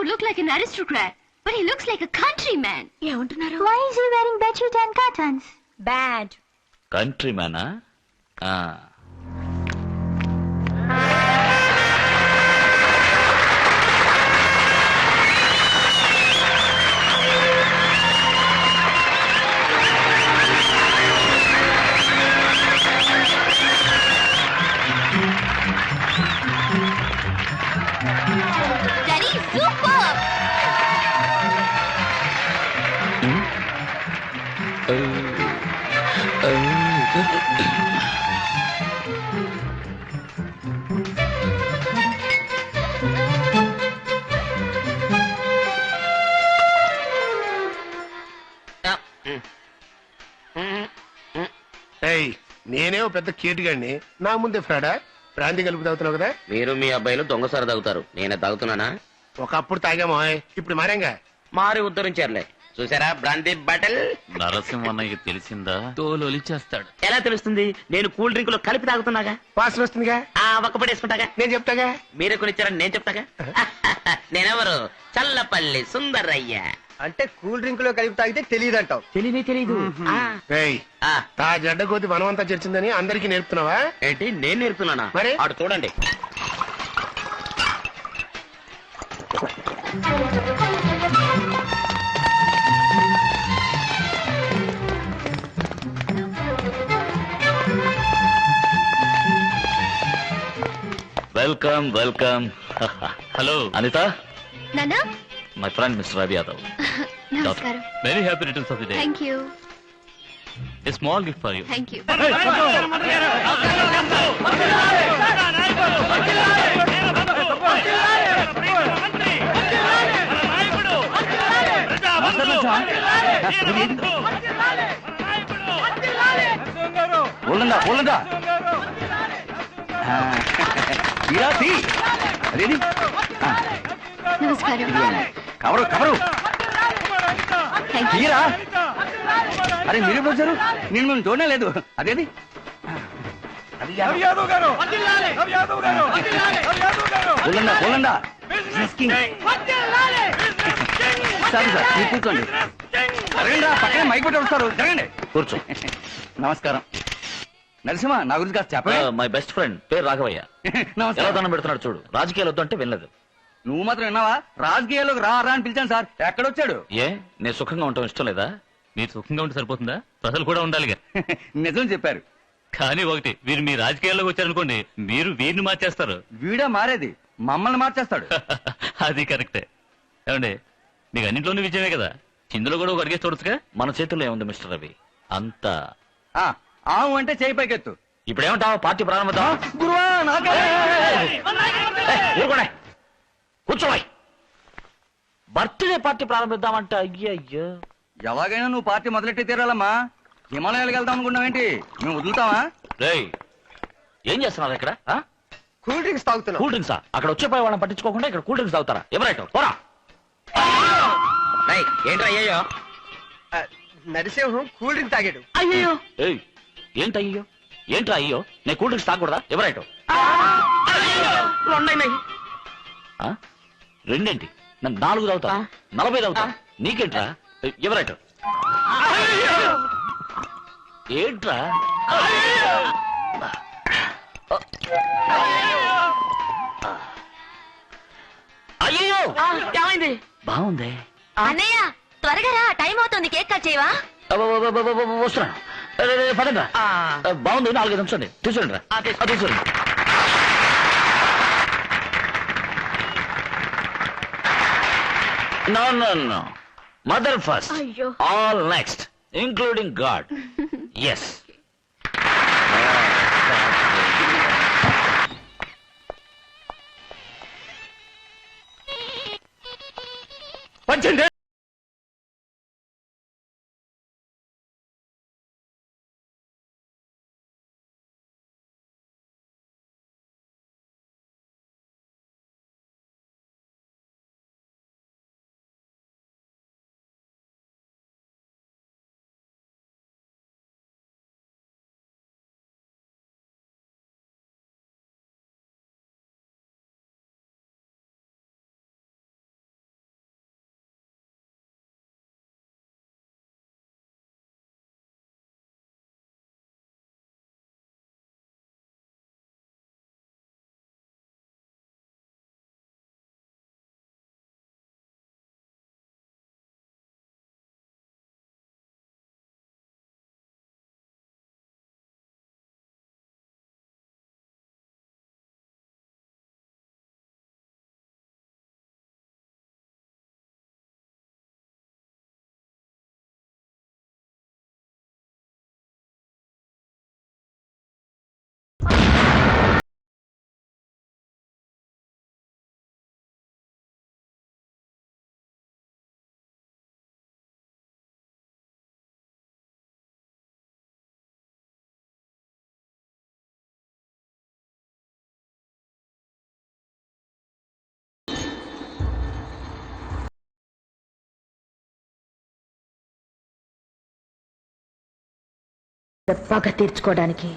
look like an aristocrat, but he looks like a countryman. ఏమంటున్నారు? Why is he wearing bedsheet and curtains? Bad. Country మ్యానా? Daddy, super! నేనే పెద్ద కీటుగాడిని, నా ముందే ఫ్రాడా? Brandy కలిపి తాగుతున్నావు కదా? మీరు మీ అబ్బాయిలు దొంగసారి తాగుతారు, నేనే తాగుతున్నానా? ఒకప్పుడు తాగామో, ఇప్పుడు మారంగా. మారి ఉద్ధరించారులే. చూసారా బ్రాంతి బాటిల్? నరసింహన్నయ్యకి తెలిసిందా తోలు ఒలిచేస్తాడు. ఎలా తెలుస్తుంది? నేను కూల్ డ్రింక్ లో కలిపి తాగుతున్నాగా. వాసన వస్తుందిగా, ఒక్కపడేసుకుంటాగా. నేను చెప్తాగా. మీరే కొనిచ్చారని నేను చెప్తాగా. నేనెవరు? చల్లపల్లి సుందరయ్య. అంటే కూల్ డ్రింక్ లో కలిపి తాగితే తెలియదంటావు? తెలీదు. తా జడ్డ కోతి మనమంతా చర్చిందని అందరికి నేర్పుతున్నావా ఏంటి? నేను నేర్పుతున్నానా? మరి? ఆడు చూడండి. Welcome welcome. Hello Anitha, Nana? My friend mister Ravi Yadav. Namaskaram. Very happy returns of the day. Thank you. A small gift for you. Thank you. Namaskaram. Cover cover. Thank you. అరే మీరు వచ్చారు, నేను చూడనే లేదు. అదేది సరే సార్, మీరు కూర్చోండి. జరగండి, పక్కనే మైక్ పెట్టి వస్తారు. జరగండి, కూర్చో. నమస్కారం. నరసింహ, నా గురించి కాస్త చెప్పండి. మై బెస్ట్ ఫ్రెండ్ పేరు రాఘవయ్య. ఎలా నమస్కారం. దండం పెడుతున్నాడు చూడు. రాజకీయాలు వద్దు అంటే వినలేదు. నువ్వు మాత్రం విన్నావా? రాజకీయాల్లోకి రా రా అని పిలిచాను సార్. ఎక్కడొచ్చాడు? ఏ నేను సుఖంగా ఉండటం ఇష్టం లేదా? మీరు సుఖంగా ఉంటే సరిపోతుందా? ప్రజలు కూడా ఉండాలిగా. నిజం చెప్పారు. కానీ ఒకటి, వీరు మీ రాజకీయాల్లోకి వచ్చారనుకోండి, మీరు వీరిని మార్చేస్తారు. వీడా మారేది, మమ్మల్ని మార్చేస్తాడు. అది కరెక్టే. ఏమండి, మీకు అన్నింటిలోనూ విజయమే కదా. ఇందులో కూడా ఒక అడిగేసి చూడొచ్చుగా. మన చేతుల్లో ఏముంది మిస్టర్ రవి? అంతా ఆవు అంటే చేయి పైకెత్తు. ఇప్పుడు ఏమంటావు? పార్టీ ప్రారంభిద్దాం. గురువా, నాకే కూర్చోవాయి. Birthday party ప్రారంభిద్దామంట. అయ్యయ్యో, ఎలాగైనా నువ్వు పార్టీ మొదలెట్టి తీరాలమ్మా. హిమాలయాలకు వెళ్దాం అనుకున్నావేంటి? మేము వదులుతావా? రేయ్, ఏం చేస్తున్నారు ఇక్కడ? కూల్ డ్రింక్స్ తాగుతున్నా. కూల్ డ్రింక్సా? అక్కడ వచ్చే పోయి వాళ్ళని పట్టించుకోకుండా ఇక్కడ కూల్ డ్రింక్స్ తాగుతారా? ఎవరైతే పోరా. ఏంట్రా అయ్యో? నరసింహం కూల్ డ్రింక్ తాగాడు. అయ్యో ఏయ్, ఏంటయ్యో? ఏంట్రా అయ్యో? నేను కూల్ డ్రింక్స్ తాగకూడదా? ఎవరైతే రెండేంటి? నన్ను 4 తాగుతా, 40 తాగుతా. నీకేంట్రా? ఎవరైతే ఏంట్రా? అయ్యో, ఏమైంది? బాగుంది. అన్నయ్య, త్వరగా రా, టైం అవుతుంది. కేక్ కట్ చేయవా? వస్తున్నాను. పదండి. బాగుంది, 4-5 నిమిషాలు తీసుకురండి రా. తీసుకురండి. No. Mother first. Ayyo. All next, including God. Yes. పంచండి. పగ తీర్చుకోవడానికి